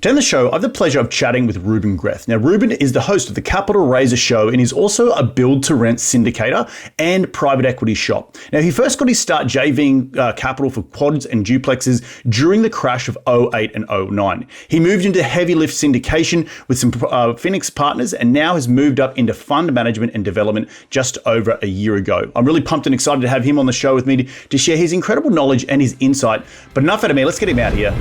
Today on the show, I have the pleasure of chatting with Ruben Greth. Now, Ruben is the host of the Capital Raiser Show and is also a build-to-rent syndicator and private equity shop. Now, he first got his start JVing capital for quads and duplexes during the crash of '08 and '09. He moved into heavy lift syndication with some Phoenix partners and now has moved up into fund management and development just over a year ago. I'm really pumped and excited to have him on the show with me to share his incredible knowledge and his insight. But enough out of me, let's get him out here.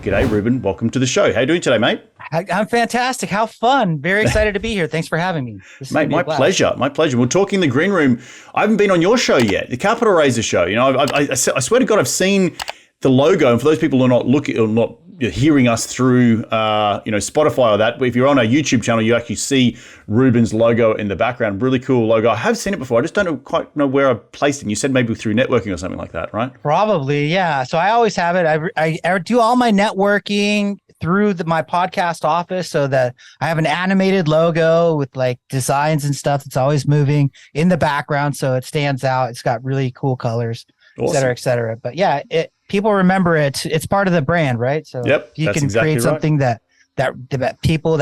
G'day, Ruben. Welcome to the show. How are you doing today, mate? I'm fantastic. How fun. Very excited to be here. Thanks for having me. Mate, my pleasure. My pleasure. We're talking in the green room. I haven't been on your show yet, the Capital Raiser Show. You know, I swear to God, I've seen the logo. And for those people who are not hearing us through, Spotify or that, but if you're on our YouTube channel, you actually see Ruben's logo in the background. Really cool logo. I have seen it before. I just don't quite know where I placed it. And you said maybe through networking or something like that, right? Probably, yeah. So I always have it. I do all my networking through my podcast office so that I have an animated logo with like designs and stuff that's always moving in the background so it stands out. It's got really cool colors, awesome, et cetera, et cetera. But yeah, people remember it. It's part of the brand, right? So yep, you can exactly create something that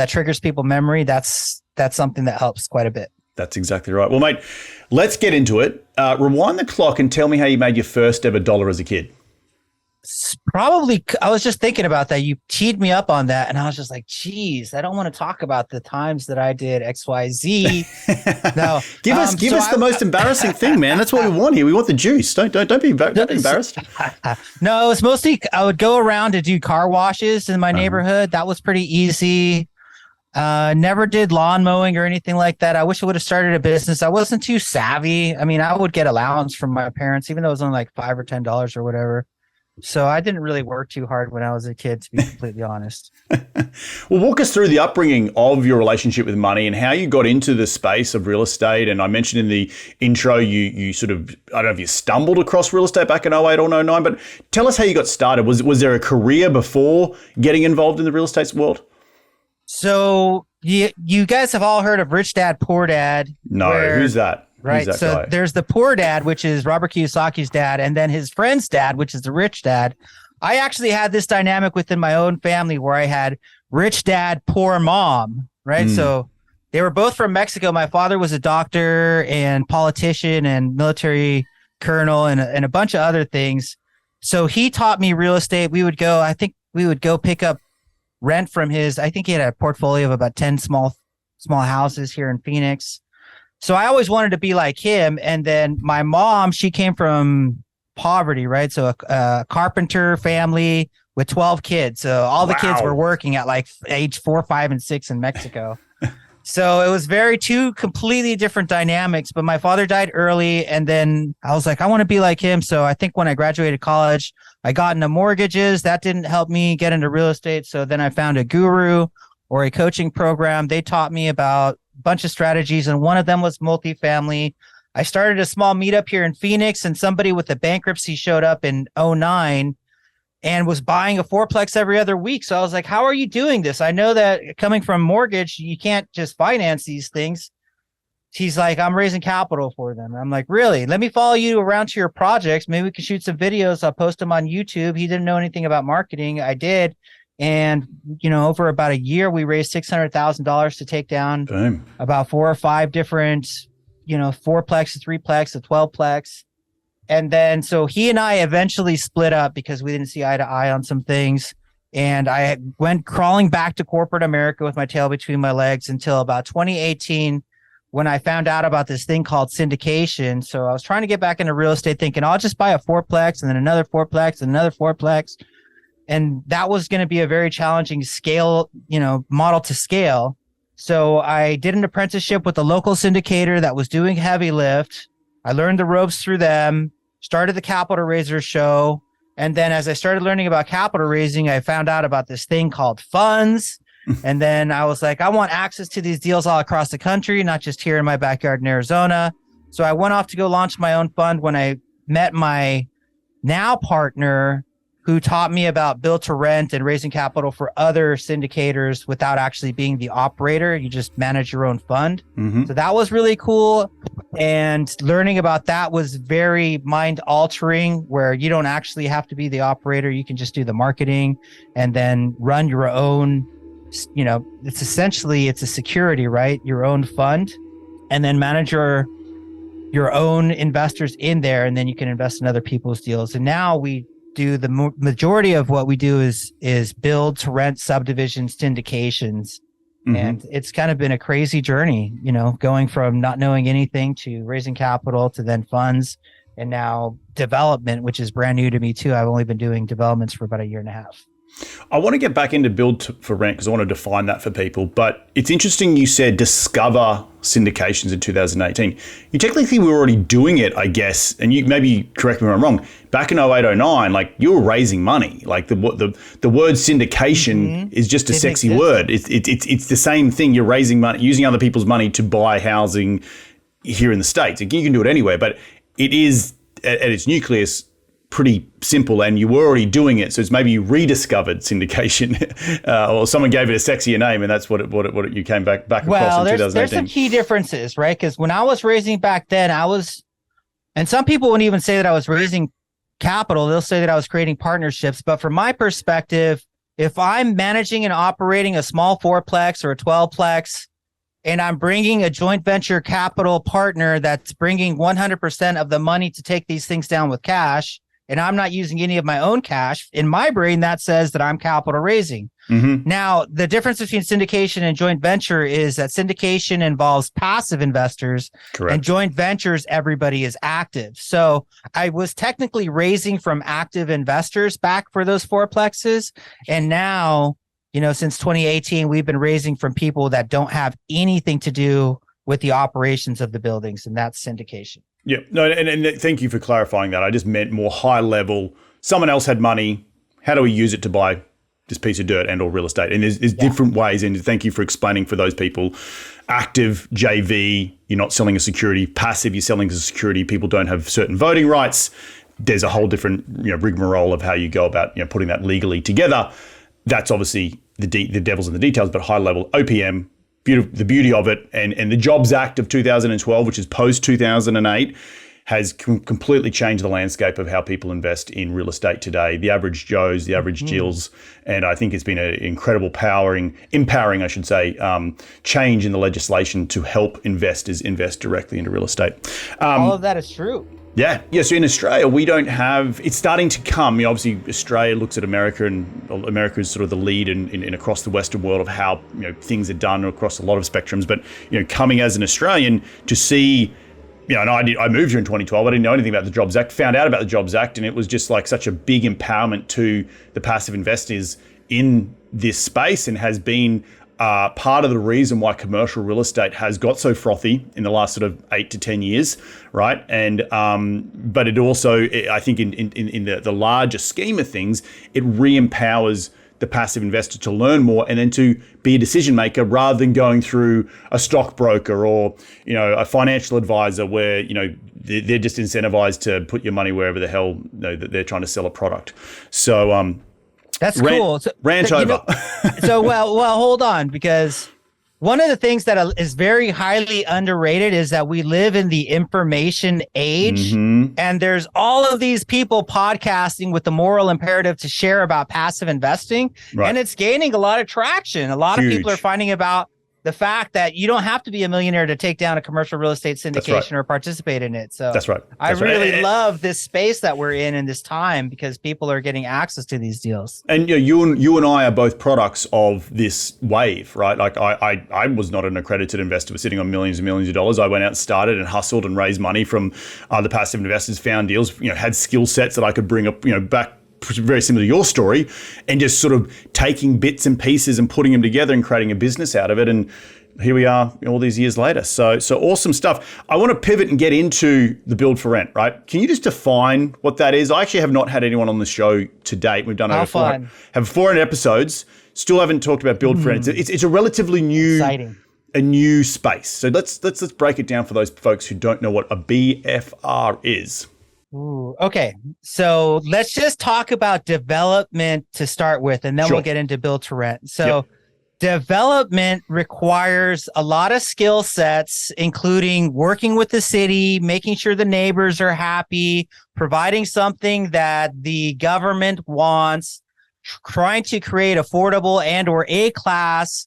triggers people memory. That's something that helps quite a bit. That's exactly right. Well, mate, let's get into it. Rewind the clock and tell me how you made your first ever dollar as a kid. Probably, I was just thinking about that. You teed me up on that, and I was just like, "Geez, I don't want to talk about the times that I did X, Y, Z." No, give us the most embarrassing thing, man. That's what we want here. We want the juice. Don't be embarrassed. No, it was mostly I would go around to do car washes in my neighborhood. That was pretty easy. Never did lawn mowing or anything like that. I wish I would have started a business. I wasn't too savvy. I mean, I would get allowance from my parents, even though it was only like $5 or $10 or whatever. So I didn't really work too hard when I was a kid, to be completely honest. Well, walk us through the upbringing of your relationship with money and how you got into the space of real estate. And I mentioned in the intro, you sort of, I don't know if you stumbled across real estate back in '08 or '09, but tell us how you got started. Was there a career before getting involved in the real estate world? So you guys have all heard of Rich Dad, Poor Dad. No, who's that? Right. So guy? There's the poor dad, which is Robert Kiyosaki's dad, and then his friend's dad, which is the rich dad. I actually had this dynamic within my own family where I had rich dad, poor mom. Right. So they were both from Mexico. My father was a doctor and politician and military colonel and a bunch of other things. So he taught me real estate. We would go pick up rent from I think he had a portfolio of about 10 small houses here in Phoenix. So I always wanted to be like him. And then my mom, she came from poverty, right? So a carpenter family with 12 kids. So all the kids were working at like age 4, 5, and 6 in Mexico. So it was two completely different dynamics. But my father died early. And then I was like, I want to be like him. So I think when I graduated college, I got into mortgages. That didn't help me get into real estate. So then I found a guru or a coaching program. They taught me about bunch of strategies, and one of them was multifamily. I started a small meetup here in Phoenix, and somebody with a bankruptcy showed up in '09 and was buying a fourplex every other week. So I was like, how are you doing this? I know that coming from mortgage, you can't just finance these things. He's like, I'm raising capital for them. I'm like, really? Let me follow you around to your projects. Maybe we can shoot some videos. I'll post them on YouTube. He didn't know anything about marketing. I did. And, over about a year, we raised $600,000 to take down about 4 or 5 different, 4-plex, 3-plex, a 12-plex. And then, so he and I eventually split up because we didn't see eye to eye on some things. And I went crawling back to corporate America with my tail between my legs until about 2018 when I found out about this thing called syndication. So I was trying to get back into real estate thinking, I'll just buy a 4-plex and then another 4-plex and another 4-plex. And that was going to be a very challenging model to scale. So I did an apprenticeship with a local syndicator that was doing heavy lift. I learned the ropes through them, started the Capital Raiser Show. And then as I started learning about capital raising, I found out about this thing called funds. And then I was like, I want access to these deals all across the country, not just here in my backyard in Arizona. So I went off to go launch my own fund when I met my now partner, who taught me about build to rent and raising capital for other syndicators without actually being the operator. You just manage your own fund. So that was really cool. And learning about that was very mind altering, where you don't actually have to be the operator. You can just do the marketing and then run your own, it's a security, right? Your own fund, and then manage your own investors in there. And then you can invest in other people's deals. And now we do the majority of what we do is build to rent subdivision syndications. And it's kind of been a crazy journey, going from not knowing anything to raising capital to then funds and now development, which is brand new to me too. I've only been doing developments for about a year and a half. I want to get back into for rent because I want to define that for people. But it's interesting you said discover syndications in 2018. You technically were already doing it, I guess, and you maybe correct me if I'm wrong. Back in 08, 09, like you were raising money. Like the word syndication is just a sexy word. It's the same thing. You're raising money, using other people's money to buy housing here in the States. You can do it anywhere, but it is at its nucleus pretty simple, and you were already doing it. So it's maybe you rediscovered syndication, or someone gave it a sexier name, and that's what you came back across in 2018. There's some key differences, right? Because when I was raising back then, and some people wouldn't even say that I was raising capital. They'll say that I was creating partnerships. But from my perspective, if I'm managing and operating a small 4-plex or a 12-plex, and I'm bringing a joint venture capital partner that's bringing 100% of the money to take these things down with cash, and I'm not using any of my own cash, in my brain, that says that I'm capital raising. Now, the difference between syndication and joint venture is that syndication involves passive investors. Correct. And joint ventures, everybody is active. So I was technically raising from active investors back for those 4-plexes. And now, since 2018, we've been raising from people that don't have anything to do with the operations of the buildings, and that's syndication. Yeah, no, and thank you for clarifying that. I just meant more high level. Someone else had money. How do we use it to buy this piece of dirt and or real estate? And there's different ways. And thank you for explaining for those people. Active, JV, you're not selling a security. Passive, you're selling as a security. People don't have certain voting rights. There's a whole different rigmarole of how you go about putting that legally together. That's obviously the devil's in the details, but high level OPM. The beauty of it, and the Jobs Act of 2012, which is post 2008, has completely changed the landscape of how people invest in real estate today. The average Joes, the average Jills, and I think it's been an incredible empowering, I should say, change in the legislation to help investors invest directly into real estate. All of that is true. Yeah. So in Australia, we don't have, it's starting to come. Obviously, Australia looks at America, and America is sort of the lead in across the Western world of how things are done across a lot of spectrums. But coming as an Australian to see, and I moved here in 2012. I didn't know anything about the Jobs Act. Found out about the Jobs Act, and it was just like such a big empowerment to the passive investors in this space, and has been part of the reason why commercial real estate has got so frothy in the last sort of 8 to 10 years, right? And but it also, I think, in the larger scheme of things, it re-empowers the passive investor to learn more and then to be a decision maker rather than going through a stockbroker or a financial advisor where they're just incentivized to put your money wherever the hell that they're trying to sell a product. So that's cool. Rant over. Well, hold on, because one of the things that is very highly underrated is that we live in the information age, and there's all of these people podcasting with the moral imperative to share about passive investing, and it's gaining a lot of traction. A lot of people are finding about the fact that you don't have to be a millionaire to take down a commercial real estate syndication or participate in it. So that's right. I really love this space that we're in this time, because people are getting access to these deals. And you and I are both products of this wave, right? Like I was not an accredited investor, was sitting on millions and millions of dollars. I went out and started and hustled and raised money from other passive investors, found deals, had skill sets that I could bring up, back, very similar to your story, and just sort of taking bits and pieces and putting them together and creating a business out of it. And here we are all these years later. So awesome stuff. I want to pivot and get into the build for rent, right? Can you just define what that is? I actually have not had anyone on the show to date. We've done over 400 episodes. Still haven't talked about build for rent. It's a relatively new space. So let's break it down for those folks who don't know what a BFR is. Ooh, okay. So let's just talk about development to start with, and then Sure. we'll get into build to rent. Yep. So development requires a lot of skill sets, including working with the city, making sure the neighbors are happy, providing something that the government wants, trying to create affordable and or A-class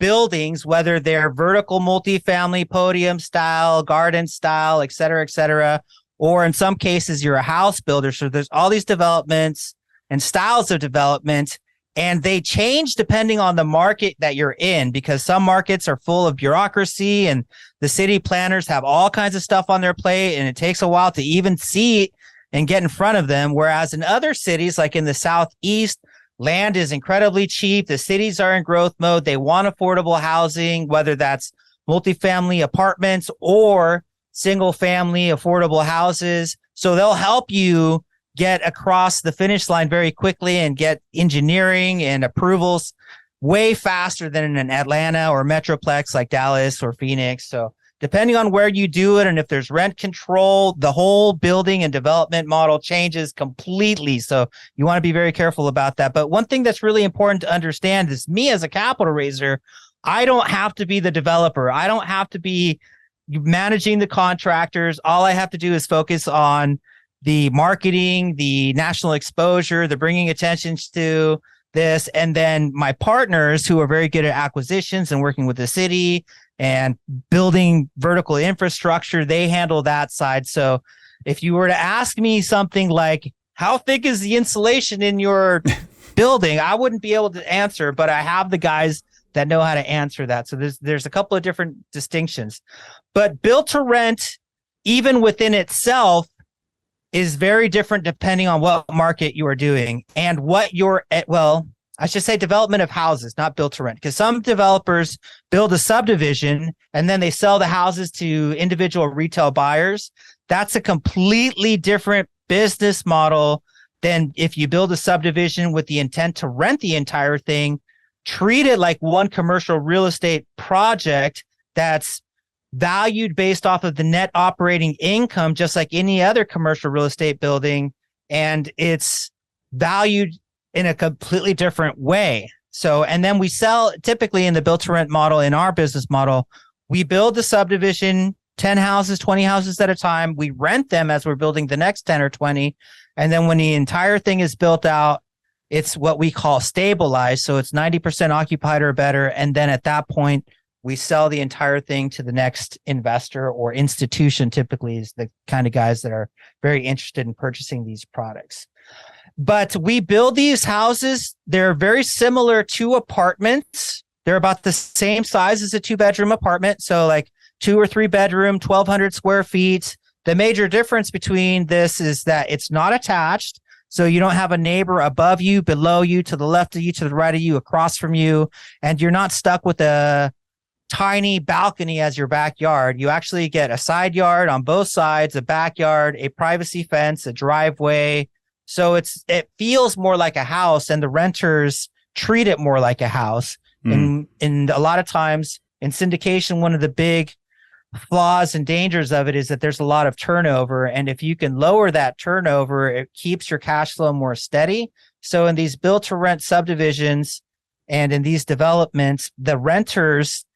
buildings, whether they're vertical multifamily, podium style, garden style, et cetera, or in some cases you're a house builder. So there's all these developments and styles of development, and they change depending on the market that you're in, because some markets are full of bureaucracy and the city planners have all kinds of stuff on their plate, and it takes a while to even see it and get in front of them. Whereas in other cities, like in the Southeast, land is incredibly cheap. The cities are in growth mode. They want affordable housing, whether that's multifamily apartments or single family affordable houses. So they'll help you get across the finish line very quickly and get engineering and approvals way faster than in an Atlanta or Metroplex like Dallas or Phoenix. So depending on where you do it and if there's rent control, the whole building and development model changes completely. So you want to be very careful about that. But one thing that's really important to understand is, me as a capital raiser, I don't have to be the developer. I don't have to be managing the contractors. All I have to do is focus on the marketing, the national exposure, the bringing attention to this. And then my partners, who are very good at acquisitions and working with the city and building vertical infrastructure, they handle that side. So if you were to ask me something like, how thick is the insulation in your building, I wouldn't be able to answer, but I have the guys that know how to answer that. So there's a couple of different distinctions. But build to rent, even within itself, is very different depending on what market you are doing and what you're at. Well, I should say development of houses, not build to rent, because some developers build a subdivision and then they sell the houses to individual retail buyers. That's a completely different business model than if you build a subdivision with the intent to rent the entire thing. Treat it like one commercial real estate project that's valued based off of the net operating income, just like any other commercial real estate building. And it's valued in a completely different way. So, and then we sell, typically in the build to rent model, in our business model, we build the subdivision, 10 houses, 20 houses at a time. We rent them as we're building the next 10 or 20. And then when the entire thing is built out, it's what we call stabilized. So it's 90% occupied or better. And then at that point, we sell the entire thing to the next investor or institution. Typically is the kind of guys that are very interested in purchasing these products. But we build these houses. They're very similar to apartments. They're about the same size as a 2-bedroom apartment. So like 2 or 3 bedroom, 1,200 square feet. The major difference between this is that it's not attached. So you don't have a neighbor above you, below you, to the left of you, to the right of you, across from you. And you're not stuck with a tiny balcony as your backyard. You actually get a side yard on both sides, a backyard, a privacy fence, a driveway. So it feels more like a house, and the renters treat it more like a house. And a lot of times in syndication, one of the big flaws and dangers of it is that there's a lot of turnover. And if you can lower that turnover, it keeps your cash flow more steady. So in these build to rent subdivisions and in these developments, the renters,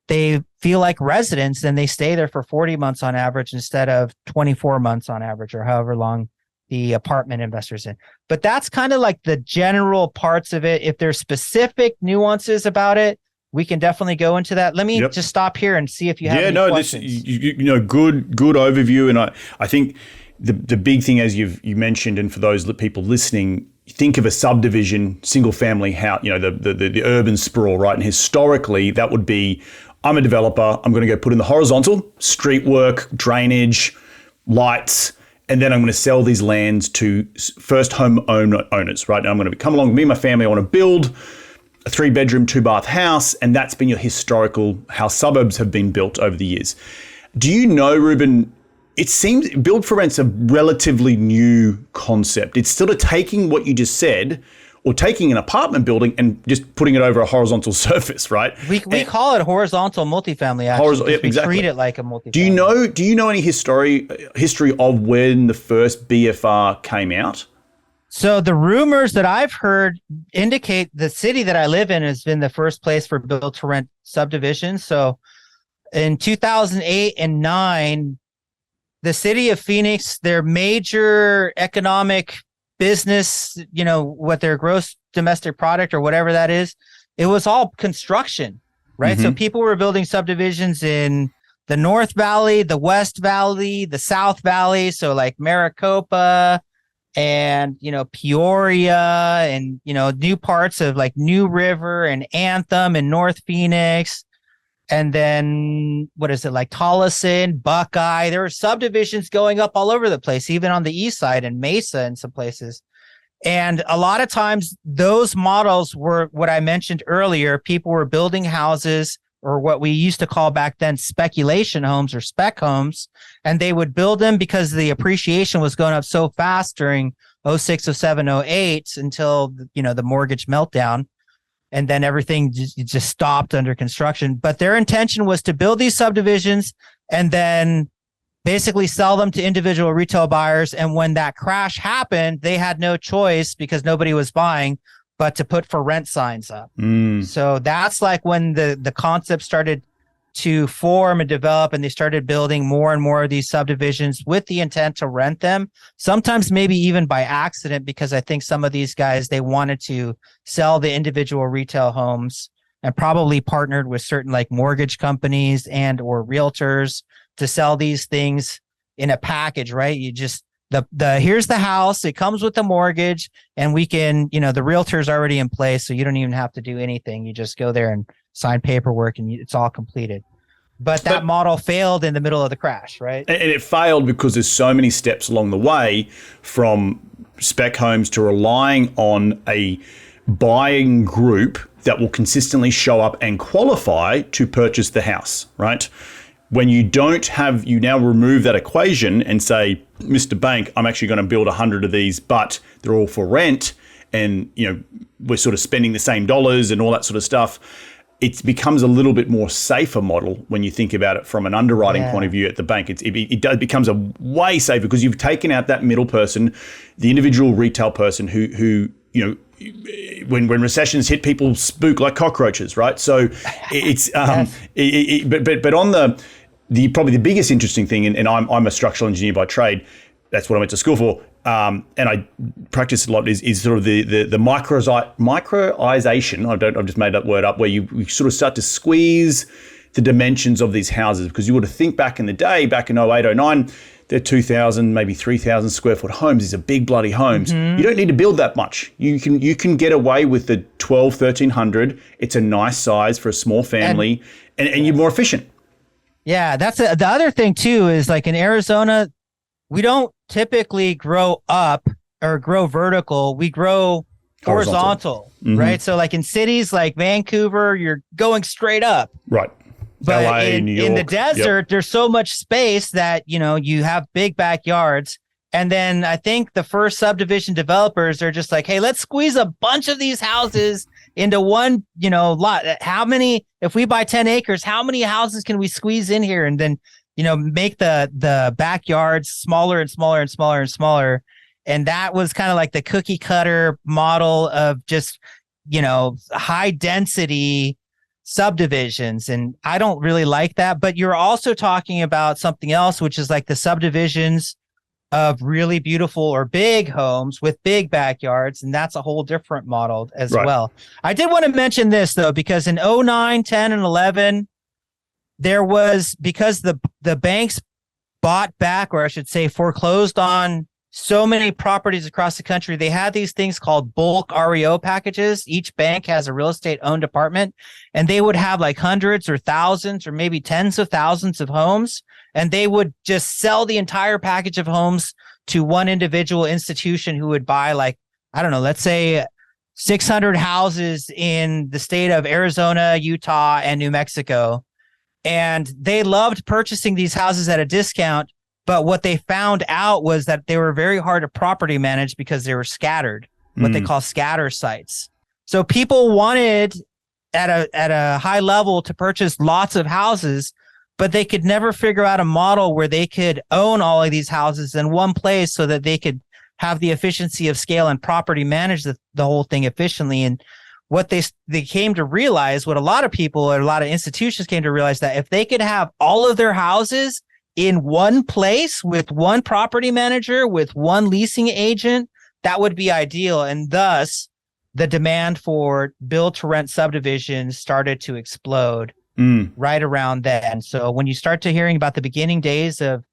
they feel like residents, and they stay there for 40 months on average instead of 24 months on average, or however long the apartment investors in. But that's kind of like the general parts of it. If there's specific nuances about it, we can definitely go into that. Let me just stop here and see if you have any questions. Good overview. And I think the big thing, as you mentioned, and for those people listening, think of a subdivision, single family house, the urban sprawl, right? And historically, that would be, I'm a developer, I'm going to go put in the horizontal, street work, drainage, lights, and then I'm going to sell these lands to first home owners, right? And I'm going to come along, me and my family, I want to build a 3-bedroom, 2-bath house, and that's been your historical, how suburbs have been built over the years. Do you know, Ruben, it seems build for rent's a relatively new concept. It's sort of taking what you just said, or taking an apartment building and just putting it over a horizontal surface, right? We call it horizontal multifamily. Actually, exactly. We treat it like a multifamily. Do you know any history of when the first BFR came out? So the rumors that I've heard indicate the city that I live in has been the first place for build to rent subdivisions. So in 2008 and 9, the city of Phoenix, their major economic business, what their gross domestic product or whatever that is, it was all construction, right? Mm-hmm. So people were building subdivisions in the North Valley, the West Valley, the South Valley. So like Maricopa and, Peoria and, new parts of like New River and Anthem and North Phoenix. And then what is it, like Tolleson, Buckeye? There were subdivisions going up all over the place, even on the east side and Mesa in some places. And a lot of times those models were what I mentioned earlier. People were building houses, or what we used to call back then speculation homes or spec homes. And they would build them because the appreciation was going up so fast during 06, 07, 08 until, the mortgage meltdown. And then everything just stopped under construction. But their intention was to build these subdivisions and then basically sell them to individual retail buyers. And when that crash happened, they had no choice because nobody was buying but to put for rent signs up. So that's like when the concept started to form and develop, and they started building more and more of these subdivisions with the intent to rent them, sometimes maybe even by accident, because I think some of these guys, they wanted to sell the individual retail homes and probably partnered with certain like mortgage companies and or realtors to sell these things in a package, right? You just here's the house, it comes with the mortgage, and we can, the realtor's already in place, so you don't even have to do anything. You just go there and sign paperwork and it's all completed. But that model failed in the middle of the crash, right? And it failed because there's so many steps along the way, from spec homes to relying on a buying group that will consistently show up and qualify to purchase the house, right? When you now remove that equation and say, Mr. Bank, I'm actually going to build 100 of these, but they're all for rent, and we're sort of spending the same dollars and all that sort of stuff. It becomes a little bit more safer model when you think about it from an underwriting point of view at the bank. It becomes a way safer because you've taken out that middle person, the individual retail person who when recessions hit, people spook like cockroaches, right? So it's but on the probably the biggest interesting thing, and I'm a structural engineer by trade. That's what I went to school for. And I practice a lot is sort of the microization. I've just made that word up, where you sort of start to squeeze the dimensions of these houses, because you would have think back in the day, back in 08, 09, they're 2,000, maybe 3,000 square foot homes. These are big bloody homes. Mm-hmm. You don't need to build that much. You can get away with the 12, 1,300. It's a nice size for a small family, and you're more efficient. Yeah, that's the other thing too, is like in Arizona, we don't typically grow up or grow vertical. We grow horizontal, mm-hmm. right? So like in cities like Vancouver, you're going straight up. Right. But LA, New York, in the desert, there's so much space that, you have big backyards. And then I think the first subdivision developers are just like, hey, let's squeeze a bunch of these houses into one, lot. How many, if we buy 10 acres, how many houses can we squeeze in here? And then, make the backyards smaller and smaller and smaller and smaller. And that was kind of like the cookie cutter model of just, high density subdivisions. And I don't really like that. But you're also talking about something else, which is like the subdivisions of really beautiful or big homes with big backyards. And that's a whole different model as well. I did want to mention this, though, because in 09, 10, and 11, there was, because the banks bought back, or I should say foreclosed on so many properties across the country, they had these things called bulk REO packages. Each bank has a real estate owned department, and they would have like hundreds or thousands or maybe tens of thousands of homes. And they would just sell the entire package of homes to one individual institution who would buy, like, I don't know, let's say 600 houses in the state of Arizona, Utah, and New Mexico. And they loved purchasing these houses at a discount. But what they found out was that they were very hard to property manage because they were scattered. what they call scatter sites. So people wanted at a high level to purchase lots of houses, but they could never figure out a model where they could own all of these houses in one place so that they could have the efficiency of scale and property manage the whole thing efficiently. And what they came to realize, what a lot of people or a lot of institutions came to realize, that if they could have all of their houses in one place with one property manager, with one leasing agent, that would be ideal. And thus, the demand for build to rent subdivisions started to explode right around then. So when you start to hearing about the beginning days of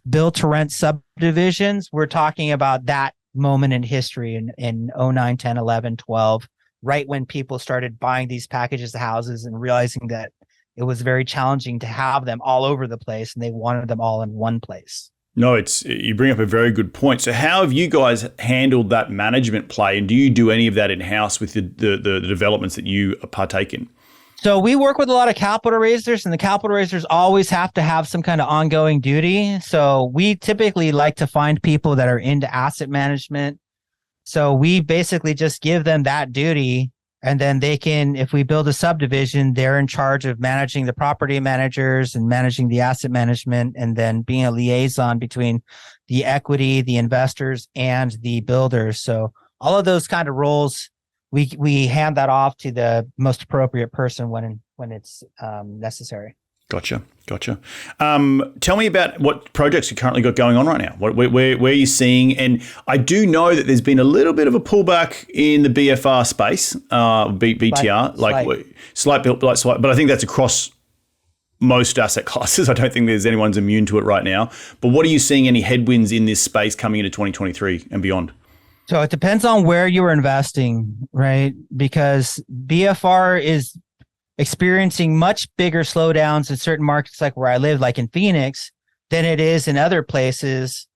build to rent subdivisions, we're talking about that moment in history in 09, 10, 11, 12, right when people started buying these packages of houses and realizing that it was very challenging to have them all over the place, and they wanted them all in one place. No, you bring up a very good point. So how have you guys handled that management play, and do you do any of that in-house with the developments that you partake in? So we work with a lot of capital raisers, and the capital raisers always have to have some kind of ongoing duty. So we typically like to find people that are into asset management. So we basically just give them that duty, and then they can, if we build a subdivision, they're in charge of managing the property managers and managing the asset management, and then being a liaison between the equity, the investors, and the builders. So all of those kind of roles, we hand that off to the most appropriate person when it's necessary. Gotcha. Tell me about what projects you currently got going on right now. Where are you seeing? And I do know that there's been a little bit of a pullback in the BFR space, BTR, slight, but I think that's across most asset classes. I don't think there's anyone's immune to it right now. But what are you seeing, any headwinds in this space coming into 2023 and beyond? So it depends on where you are investing, right? Because BFR is experiencing much bigger slowdowns in certain markets, like where I live, like in Phoenix, than it is in other places.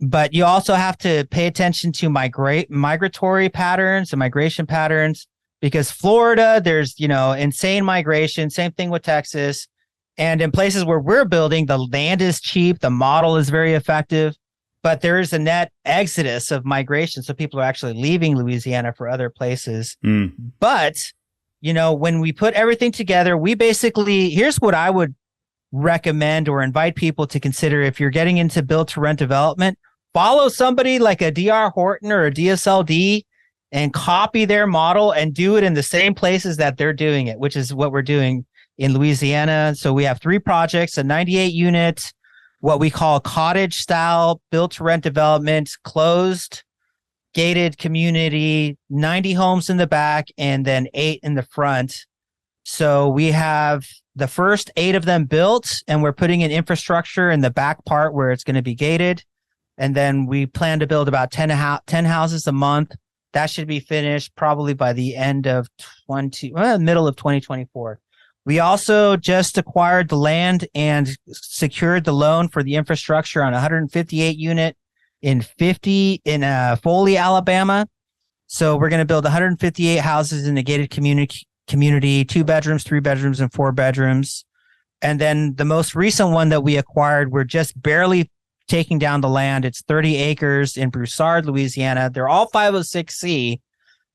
But you also have to pay attention to migratory patterns and migration patterns, because Florida, there's, insane migration. Same thing with Texas. And in places where we're building, the land is cheap, the model is very effective, but there is a net exodus of migration. So people are actually leaving Louisiana for other places. But when we put everything together, we basically, here's what I would recommend or invite people to consider if you're getting into build to rent development. Follow somebody like a DR Horton or a DSLD and copy their model and do it in the same places that they're doing it, which is what we're doing in Louisiana. So we have 3 projects, a 98 unit, what we call cottage style build to rent development, closed gated community, 90 homes in the back, and then 8 in the front. So we have the first 8 of them built, and we're putting in infrastructure in the back part where it's going to be gated. And then we plan to build about 10 houses a month. That should be finished probably by the end of middle of 2024. We also just acquired the land and secured the loan for the infrastructure on 158 unit in Foley, Alabama. So we're going to build 158 houses in a gated community, 2 bedrooms, 3 bedrooms, and 4 bedrooms. And then the most recent one that we acquired, we're just barely taking down the land. It's 30 acres in Broussard, Louisiana. They're all 506C.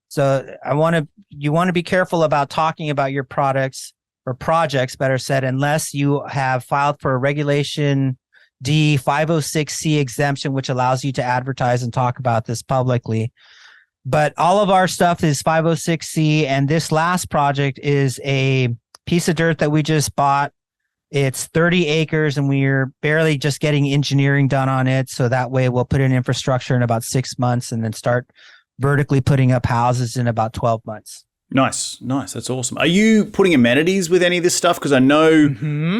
So you want to be careful about talking about your products or projects, better said, unless you have filed for a Regulation D 506C exemption, which allows you to advertise and talk about this publicly. But all of our stuff is 506C, and this last project is a piece of dirt that we just bought. It's 30 acres, and we're barely just getting engineering done on it. So that way we'll put in infrastructure in about 6 months and then start vertically putting up houses in about 12 months. Nice. That's awesome. Are you putting amenities with any of this stuff? Because I know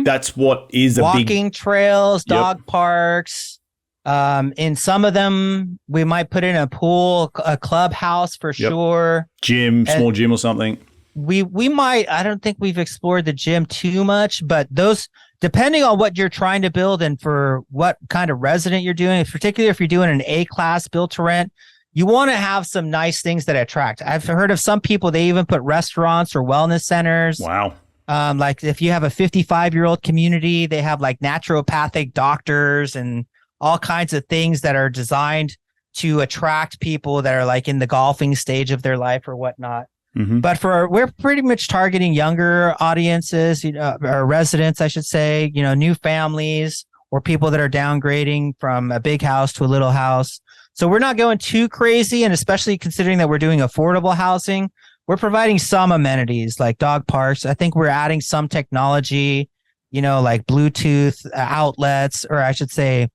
that's what is a walking trails, dog parks. In some of them, we might put in a pool, a clubhouse for sure. Gym, small gym or something. We might. I don't think we've explored the gym too much, but those, depending on what you're trying to build and for what kind of resident you're doing, particularly if you're doing an A-class build to rent, you want to have some nice things that attract. I've heard of some people, they even put restaurants or wellness centers. Wow. Like if you have a 55-year-old community, they have like naturopathic doctors and all kinds of things that are designed to attract people that are like in the golfing stage of their life or whatnot. But we're pretty much targeting younger audiences, or residents, I should say, new families or people that are downgrading from a big house to a little house. So we're not going too crazy. And especially considering that we're doing affordable housing, we're providing some amenities like dog parks. I think we're adding some technology, like Bluetooth outlets, or I should say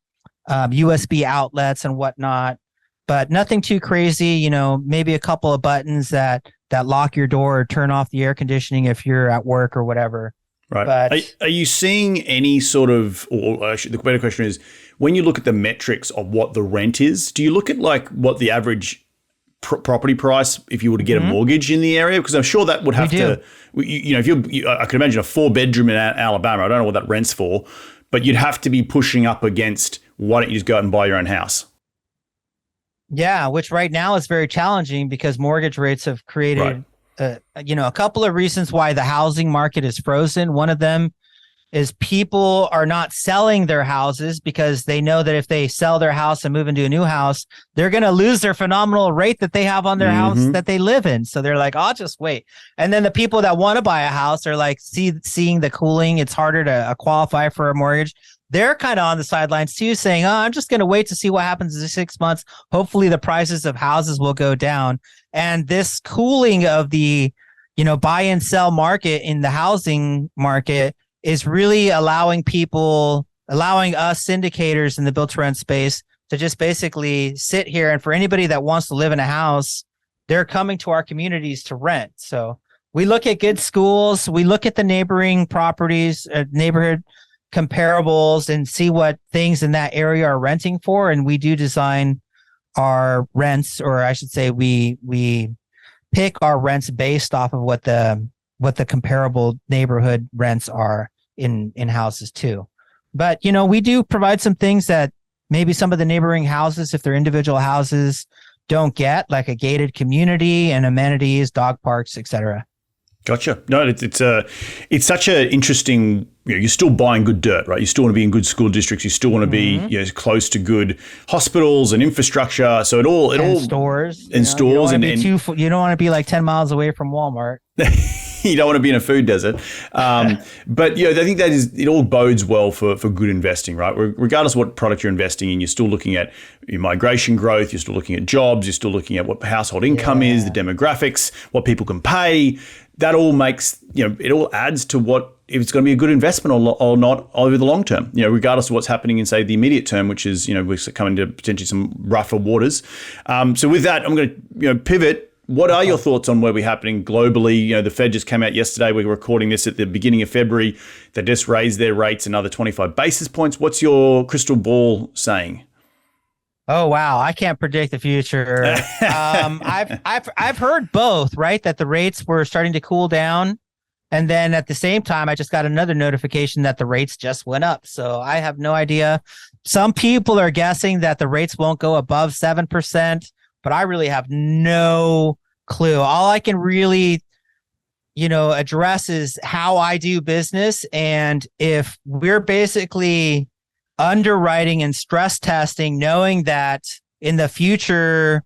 USB outlets and whatnot, but nothing too crazy. Maybe a couple of buttons that lock your door or turn off the air conditioning if you're at work or whatever. Right. But are you seeing any sort of, or actually the better question is, when you look at the metrics of what the rent is, do you look at like what the average property price if you were to get a mortgage in the area? Because I'm sure that would have to, if I could imagine a 4-bedroom in Alabama. I don't know what that rent's for, but you'd have to be pushing up against, why don't you just go out and buy your own house? Yeah, which right now is very challenging because mortgage rates have created, a couple of reasons why the housing market is frozen. One of them is people are not selling their houses because they know that if they sell their house and move into a new house, they're going to lose their phenomenal rate that they have on their house that they live in. So they're like, I'll just wait. And then the people that want to buy a house are like, seeing the cooling, it's harder to qualify for a mortgage. They're kind of on the sidelines too, saying, I'm just going to wait to see what happens in 6 months. Hopefully the prices of houses will go down. And this cooling of the, buy and sell market in the housing market is really allowing us syndicators in the built to rent space to just basically sit here. And for anybody that wants to live in a house, they're coming to our communities to rent. So we look at good schools. We look at the neighboring properties, neighborhood comparables, and see what things in that area are renting for. And we do design our rents, or I should say we pick our rents based off of what the comparable neighborhood rents are in houses too. But, we do provide some things that maybe some of the neighboring houses, if they're individual houses, don't get, like a gated community and amenities, dog parks, etc. Gotcha. No, it's such an interesting, you're still buying good dirt, right? You still want to be in good school districts. You still want to be close to good hospitals and infrastructure. So it all stores and stores you don't want to be like 10 miles away from Walmart. You don't want to be in a food desert. But I think it all bodes well for good investing, right? Regardless of what product you're investing in, you're still looking at your migration growth, you're still looking at jobs, you're still looking at what household income is, the demographics, what people can pay. That all makes, it all adds to what, if it's going to be a good investment or not over the long term, regardless of what's happening in, say, the immediate term, which is, we're coming to potentially some rougher waters. So with that, I'm going to, pivot. What are your thoughts on where we're happening globally? The Fed just came out yesterday. We were recording this at the beginning of February. They just raised their rates another 25 basis points. What's your crystal ball saying? Oh, wow. I can't predict the future. I've heard both, right? That the rates were starting to cool down. And then at the same time, I just got another notification that the rates just went up. So I have no idea. Some people are guessing that the rates won't go above 7%, but I really have no clue. All I can really, address is how I do business. And if we're basically underwriting and stress testing, knowing that in the future,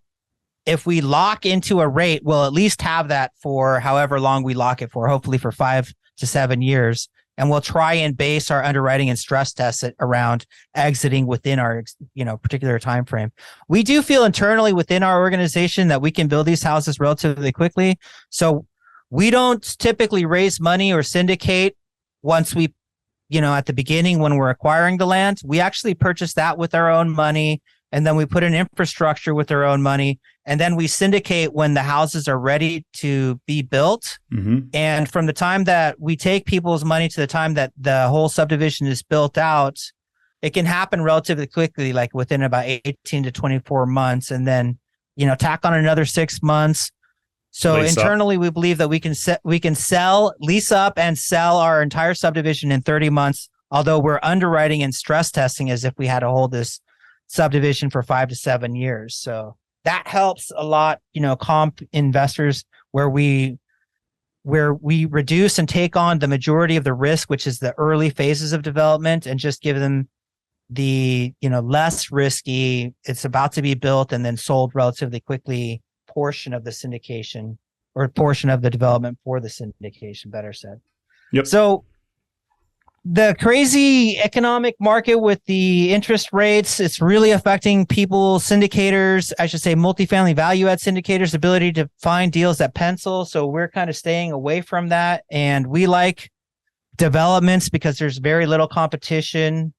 if we lock into a rate, we'll at least have that for however long we lock it for, hopefully for 5 to 7 years. And we'll try and base our underwriting and stress tests it around exiting within our, particular time frame. We do feel internally within our organization that we can build these houses relatively quickly. So we don't typically raise money or syndicate once we, at the beginning when we're acquiring the land. We actually purchase that with our own money, and then we put in infrastructure with our own money, and then we syndicate when the houses are ready to be built. And from the time that we take people's money to the time that the whole subdivision is built out, it can happen relatively quickly, like within about 18 to 24 months, and then, tack on another 6 months. So internally, we believe that we can lease up and sell our entire subdivision in 30 months, although we're underwriting and stress testing as if we had to hold this subdivision for 5 to 7 years. So that helps a lot, comp investors where we reduce and take on the majority of the risk, which is the early phases of development, and just give them the, less risky, it's about to be built and then sold relatively quickly portion of the syndication, or portion of the development for the syndication, better said. Yep. So the crazy economic market with the interest rates, it's really affecting people, syndicators, I should say multifamily value add syndicators' ability to find deals that pencil. So we're kind of staying away from that. And we like developments because there's very little competition.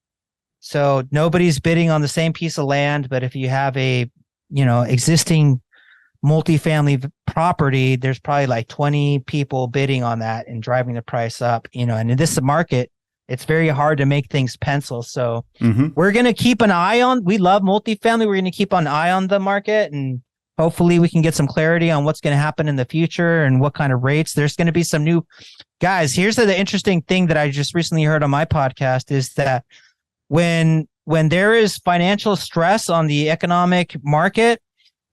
So nobody's bidding on the same piece of land. But if you have a, existing multifamily property, there's probably like 20 people bidding on that and driving the price up, and in this market, it's very hard to make things pencil. So we're going to keep an eye on, we love multifamily. We're going to keep an eye on the market, and hopefully we can get some clarity on what's going to happen in the future and what kind of rates. There's going to be some new guys. Here's the interesting thing that I just recently heard on my podcast is that when there is financial stress on the economic market,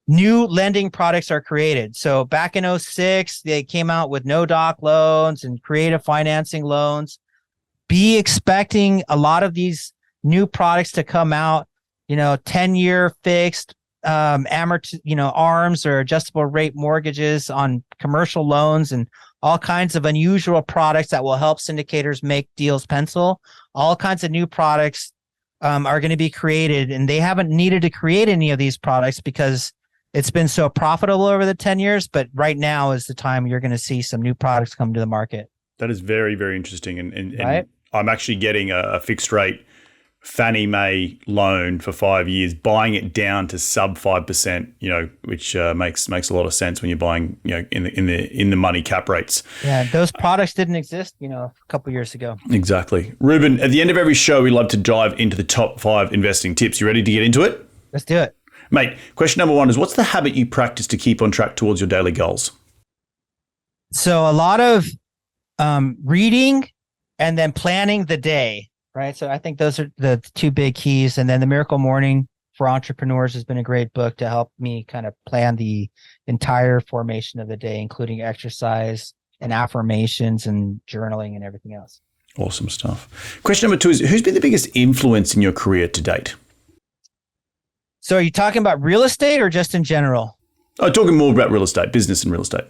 new lending products are created. So back in 2006, they came out with no doc loans and creative financing loans. Be expecting a lot of these new products to come out, 10-year fixed, ARMs or adjustable rate mortgages on commercial loans, and all kinds of unusual products that will help syndicators make deals pencil. All kinds of new products are going to be created, and they haven't needed to create any of these products because it's been so profitable over the 10 years. But right now is the time you're going to see some new products come to the market. That is very, very interesting. And right? I'm actually getting a fixed rate Fannie Mae loan for 5 years, buying it down to sub 5%, which makes a lot of sense when you're buying, in the money cap rates. Yeah, those products didn't exist, a couple years ago. Exactly. Ruben, at the end of every show, we love to dive into the top 5 investing tips. You ready to get into it? Let's do it. Mate, question number 1 is, what's the habit you practice to keep on track towards your daily goals? So a lot of reading and then planning the day, right? So I think those are the 2 big keys. And then the Miracle Morning for Entrepreneurs has been a great book to help me kind of plan the entire formation of the day, including exercise and affirmations and journaling and everything else. Awesome stuff. Question number 2 is, who's been the biggest influence in your career to date? So are you talking about real estate or just in general? I'm talking more about real estate, business and real estate.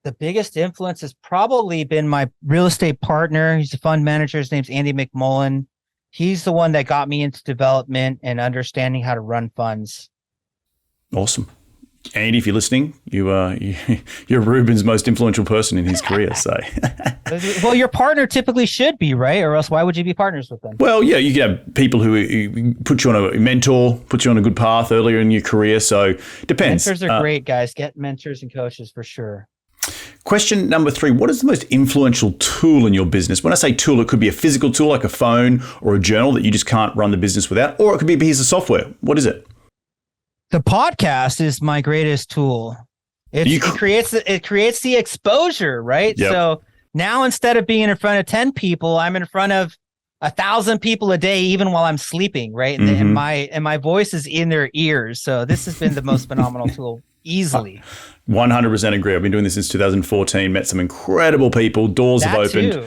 The biggest influence has probably been my real estate partner. He's a fund manager. His name's Andy McMullen. He's the one that got me into development and understanding how to run funds. Awesome. Andy, if you're listening, you're Ruben's most influential person in his career. So, well, your partner typically should be, right? Or else why would you be partners with them? Well, yeah, you can have people who put you on a mentor, put you on a good path earlier in your career. So depends. Mentors are great, guys. Get mentors and coaches for sure. Question number 3, what is the most influential tool in your business? When I say tool, it could be a physical tool like a phone or a journal that you just can't run the business without, or it could be a piece of software. What is it? The podcast is my greatest tool. It creates the exposure, right? Yep. So now instead of being in front of 10 people, I'm in front of 1,000 people a day, even while I'm sleeping, right? And my voice is in their ears. So this has been the most phenomenal tool, easily. 100% agree. I've been doing this since 2014, met some incredible people, doors have opened,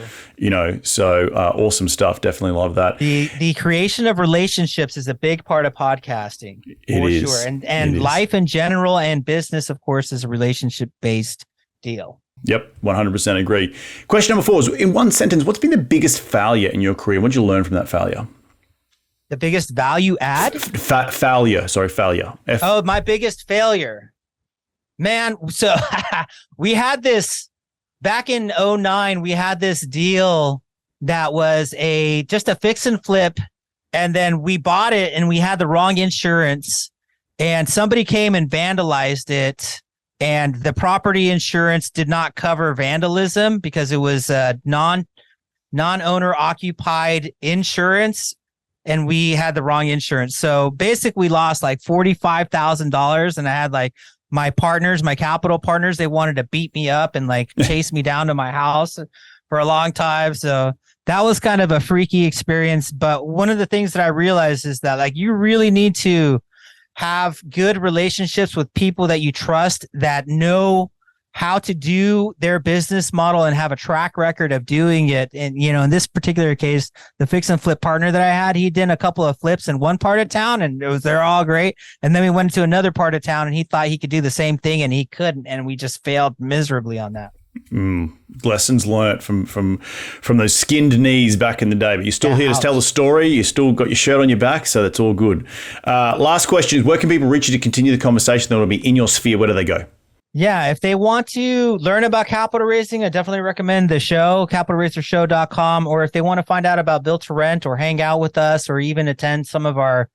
so awesome stuff. Definitely love that. The creation of relationships is a big part of podcasting, for sure. And life in general and business, of course, is a relationship-based deal. Yep, 100% agree. Question number 4 is, in one sentence, what's been the biggest failure in your career? What did you learn from that failure? The biggest value add? Failure. My biggest failure. Man, so we had this back in 2009, we had this deal that was just a fix and flip. And then we bought it and we had the wrong insurance, and somebody came and vandalized it. And the property insurance did not cover vandalism because it was a non-owner occupied insurance. And we had the wrong insurance. So basically we lost like $45,000. And I had like my capital partners, they wanted to beat me up and like chase me down to my house for a long time. So that was kind of a freaky experience. But one of the things that I realized is that like you really need to have good relationships with people that you trust, that know how to do their business model and have a track record of doing it. And, in this particular case, the fix and flip partner that I had, he did a couple of flips in one part of town and they're all great. And then we went to another part of town and he thought he could do the same thing and he couldn't. And we just failed miserably on that. Lessons learnt from those skinned knees back in the day, but you're still here to tell the story. You still got your shirt on your back, so that's all good. Last question is, where can people reach you to continue the conversation that will be in your sphere? Where do they go? Yeah, if they want to learn about capital raising, I definitely recommend the show, capitalraisershow.com. Or if they want to find out about build to rent or hang out with us or even attend some of our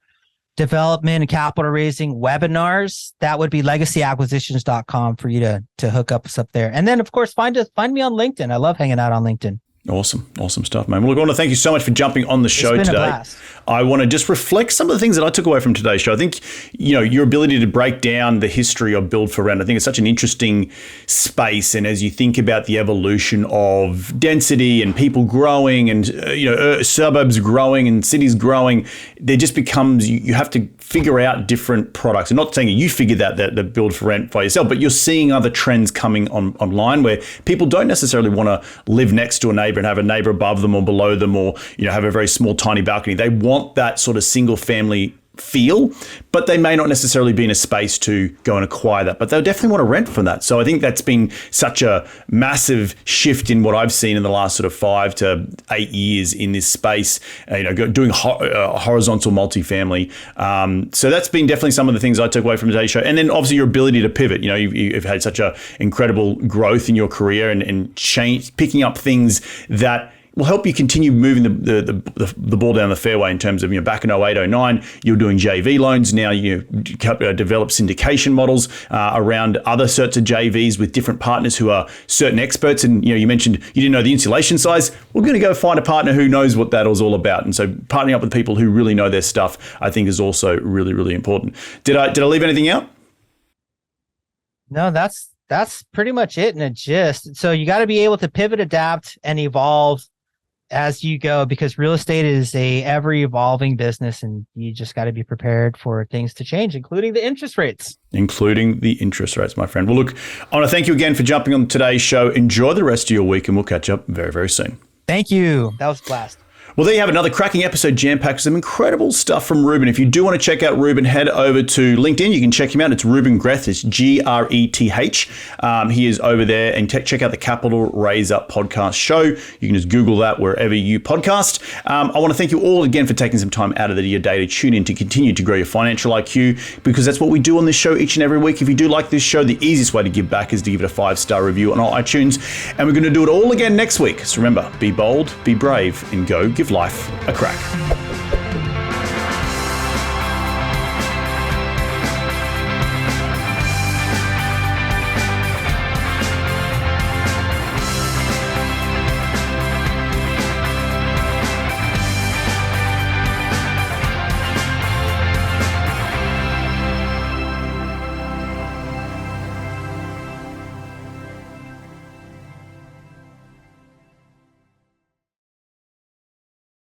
development and capital raising webinars, that would be legacyacquisitions.com for you to hook up us up there. And then, of course, find me on LinkedIn. I love hanging out on LinkedIn. Awesome stuff, man. Well, look, I want to thank you so much for jumping on the show today. I want to just reflect some of the things that I took away from today's show. I think, your ability to break down the history of build for rent, I think it's such an interesting space. And as you think about the evolution of density and people growing and, suburbs growing and cities growing, there just becomes, you have to figure out different products. I'm not saying you figured that build for rent by yourself, but you're seeing other trends coming online where people don't necessarily want to live next to a neighbor and have a neighbor above them or below them or, have a very small, tiny balcony. They want that sort of single family feel, but they may not necessarily be in a space to go and acquire that, but they'll definitely want to rent from that. So I think that's been such a massive shift in what I've seen in the last sort of 5 to 8 years in this space, doing horizontal multifamily. So that's been definitely some of the things I took away from today's show. And then obviously your ability to pivot. You've had such a incredible growth in your career and change, picking up things that will help you continue moving the ball down the fairway in terms of, back in 08, 09, you're doing JV loans. Now you develop syndication models around other sorts of JVs with different partners who are certain experts. And, you mentioned you didn't know the insulation size. We're going to go find a partner who knows what that is all about. And so partnering up with people who really know their stuff, I think is also really, really important. Did I leave anything out? No, that's pretty much it in a gist. So you got to be able to pivot, adapt, and evolve as you go, because real estate is a ever evolving business and you just got to be prepared for things to change, including the interest rates. My friend. Well, look, I want to thank you again for jumping on today's show. Enjoy the rest of your week and we'll catch up very, very soon. Thank you. That was a blast. Well, there you have another cracking episode jam-packed with some incredible stuff from Ruben. If you do want to check out Ruben, head over to LinkedIn. You can check him out. It's Ruben Greth. It's Greth. He is over there. And check out the Capital Raise Up podcast show. You can just Google that wherever you podcast. I want to thank you all again for taking some time out of your day to tune in to continue to grow your financial IQ, because that's what we do on this show each and every week. If you do like this show, the easiest way to give back is to give it a 5-star review on iTunes. And we're going to do it all again next week. So remember, be bold, be brave, and go give life a crack.